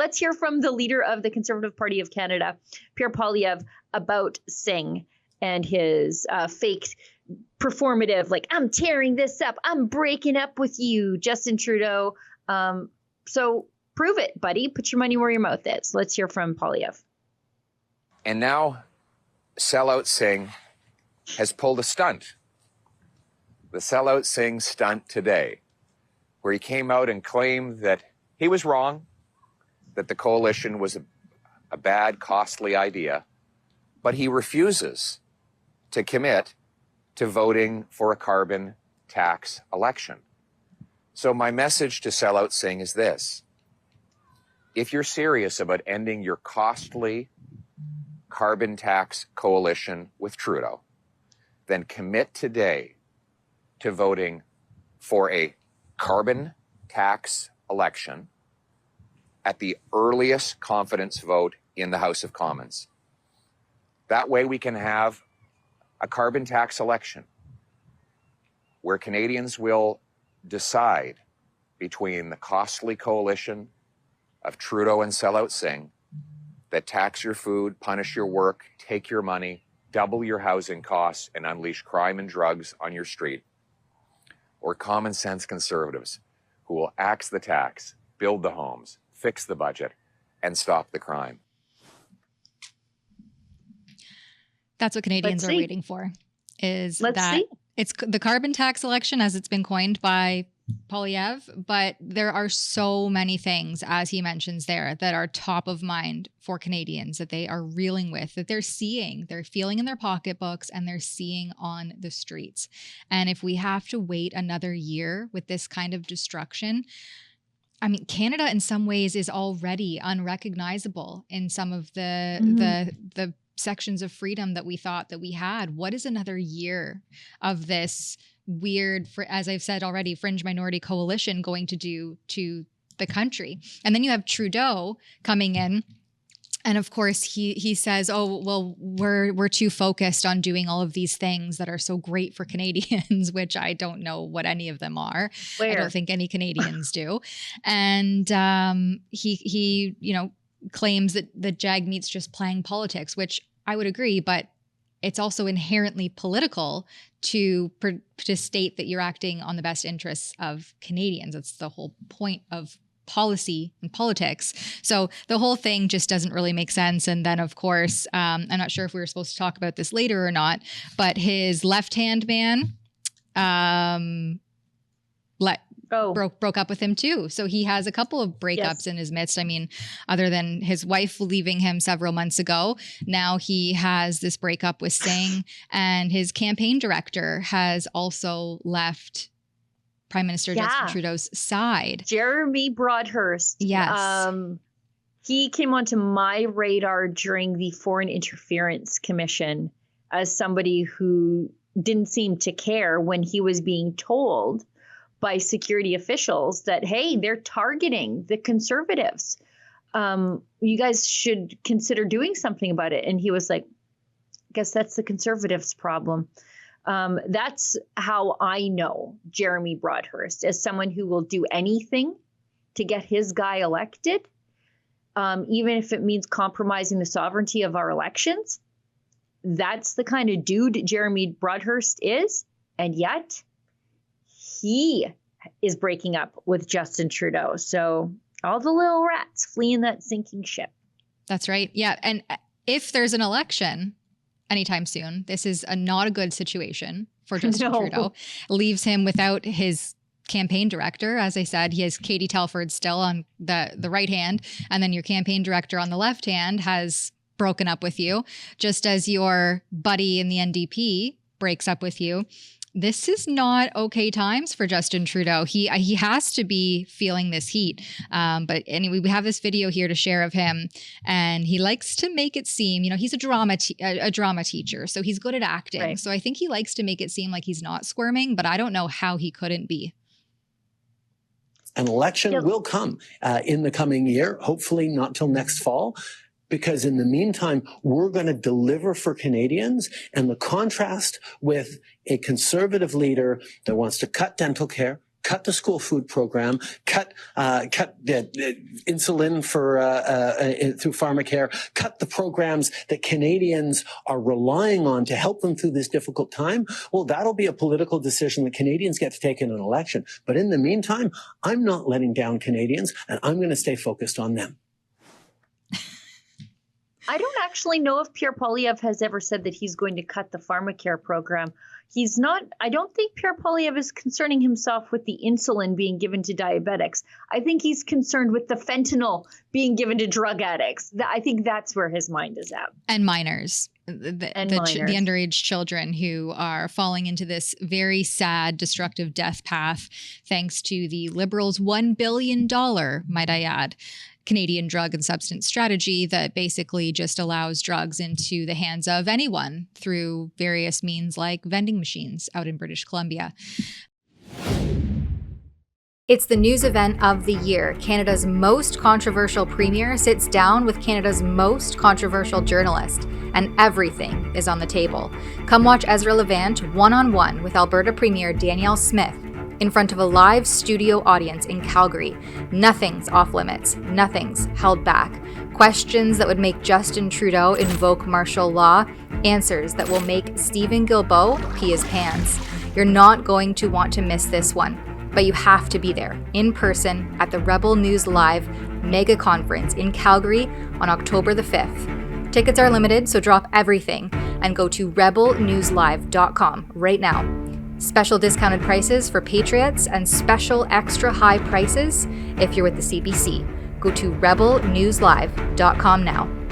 let's hear from the leader of the Conservative Party of Canada, Pierre Poilievre, about Singh and his fake performative, like, I'm tearing this up, I'm breaking up with you, Justin Trudeau. So prove it, buddy. Put your money where your mouth is. Let's hear from Poilievre. And now Sellout Singh has pulled a stunt. The Sellout Singh stunt today, where he came out and claimed that he was wrong, that the coalition was a bad, costly idea, but he refuses to commit to voting for a carbon tax election. So my message to Sellout Singh is this. If you're serious about ending your costly carbon tax coalition with Trudeau, then commit today to voting for a carbon tax election at the earliest confidence vote in the House of Commons. That way we can have a carbon tax election where Canadians will decide between the costly coalition of Trudeau and Sellout Singh that tax your food, punish your work, take your money, double your housing costs, and unleash crime and drugs on your street, or common sense conservatives who will axe the tax, build the homes, fix the budget, and stop the crime. That's what Canadians are waiting for, is that it's the carbon tax election, as it's been coined by Poilievre, but there are so many things, as he mentions there, that are top of mind for Canadians, that they are reeling with, that they're seeing, they're feeling in their pocketbooks, and they're seeing on the streets. And if we have to wait another year with this kind of destruction, I mean, Canada in some ways is already unrecognizable in some of the sections of freedom that we thought that we had. What is another year of this weird, as I've said already, fringe minority coalition going to do to the country? And then you have Trudeau coming in, and of course he says, oh, well, we're too focused on doing all of these things that are so great for Canadians, which I don't know what any of them are. I don't think any Canadians do. And he claims that the JAG meets just playing politics, which I would agree, but it's also inherently political to state that you're acting on the best interests of Canadians. That's the whole point of policy and politics. So the whole thing just doesn't really make sense. And then, of course, I'm not sure if we were supposed to talk about this later or not, but his left-hand man broke up with him too. So he has a couple of breakups in his midst. I mean, other than his wife leaving him several months ago, now he has this breakup with Singh, and his campaign director has also left Prime Minister Justin Trudeau's side. Jeremy Broadhurst. Yes. He came onto my radar during the Foreign Interference Commission as somebody who didn't seem to care when he was being told by security officials that, hey, they're targeting the Conservatives. You guys should consider doing something about it. And he was like, I guess that's the Conservatives' problem. That's how I know Jeremy Broadhurst, as someone who will do anything to get his guy elected, even if it means compromising the sovereignty of our elections. That's the kind of dude Jeremy Broadhurst is. And yet he is breaking up with Justin Trudeau. So all the little rats fleeing that sinking ship. That's right. Yeah. And if there's an election anytime soon, this is not a good situation for Justin Trudeau. Leaves him without his campaign director. As I said, he has Katie Telford still on the right hand, and then your campaign director on the left hand has broken up with you, just as your buddy in the NDP breaks up with you. This is not okay times for Justin Trudeau. He has to be feeling this heat. But anyway, we have this video here to share of him, and he likes to make it seem, he's a drama teacher, so he's good at acting. Right. So I think he likes to make it seem like he's not squirming, but I don't know how he couldn't be. An election will come in the coming year, hopefully not till next fall. Because in the meantime, we're going to deliver for Canadians. And the contrast with a Conservative leader that wants to cut dental care, cut the school food program, cut insulin for through pharmacare, cut the programs that Canadians are relying on to help them through this difficult time, well, that'll be a political decision that Canadians get to take in an election. But in the meantime, I'm not letting down Canadians, and I'm going to stay focused on them. I don't actually know if Pierre Poilievre has ever said that he's going to cut the pharmacare program. He's not, I don't think Pierre Poilievre is concerning himself with the insulin being given to diabetics. I think he's concerned with the fentanyl being given to drug addicts. I think that's where his mind is at. And minors. The underage children who are falling into this very sad, destructive death path, thanks to the Liberals' $1 billion, might I add, Canadian drug and substance strategy that basically just allows drugs into the hands of anyone through various means like vending machines out in British Columbia. It's the news event of the year. Canada's most controversial premier sits down with Canada's most controversial journalist, and everything is on the table. Come watch Ezra Levant one-on-one with Alberta Premier Danielle Smith in front of a live studio audience in Calgary. Nothing's off limits. Nothing's held back. Questions that would make Justin Trudeau invoke martial law. Answers that will make Stephen Guilbeault pee his pants. You're not going to want to miss this one, but you have to be there in person at the Rebel News Live mega conference in Calgary on October the 5th. Tickets are limited, so drop everything and go to rebelnewslive.com right now. Special discounted prices for Patriots and special extra high prices if you're with the CBC. Go to rebelnewslive.com now.